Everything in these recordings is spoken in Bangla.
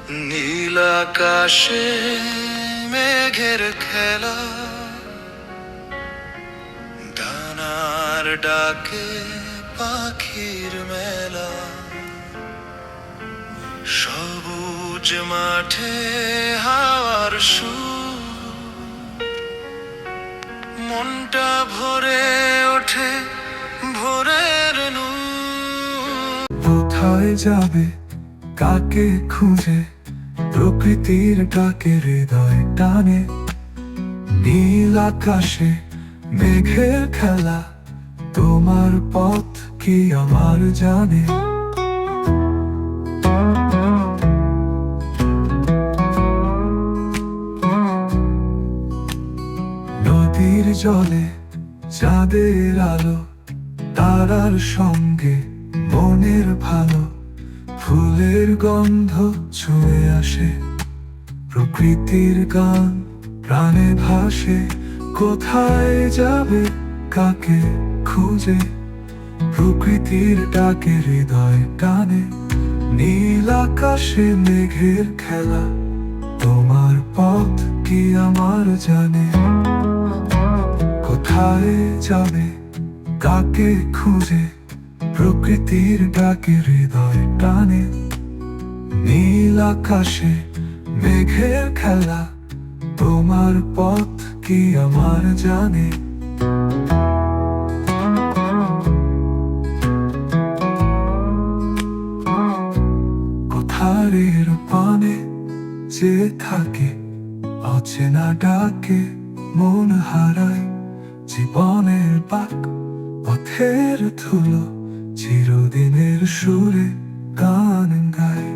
নীল আকাশে মেঘের খেলা, ডানার ডাকে পাখির মেলা, সবুজ মাঠে হাওয়ার সুর, মনটা ভরে ওঠে ভোরের নূর। কোথায় যাবে, কাকে খুঁজে, প্রকৃতির ডাকে হৃদয় টানে। নীল আকাশে মেঘের খেলা, তোমার পথ কি আমার জানে। নদীর জলে চাঁদের আলো, তারার সঙ্গে মনের ভালো, ফুলের গন্ধ ছুঁয়ে আসে, প্রকৃতির গান প্রাণে ভাসে। কোথায় যাবে, কাকে খুঁজে, প্রকৃতির ডাকে হৃদয় টানে। নীল আকাশে মেঘের খেলা, তোমার পথ কি আমার জানে। কোথায় যাবে, কাকে খুঁজে, প্রকৃতির ডাকে হৃদয় টানে। নীল আকাশে মেঘের খেলা, তোমার পথ কি আমার জানে। কোথারের পানে যে থাকে, অচেনা ডাকে মন হারায়। জীবনের বাক পথের ধুলো, চিরদিনের সুরে গান গায়।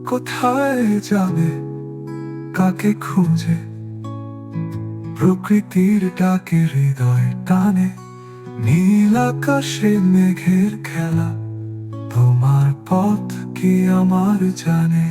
কোথায় যাবে, কাকে খুঁজে, প্রকৃতির ডাকে হৃদয় টানে। নীল আকাশে মেঘের খেলা, তোমার পথ কি আমার জানে।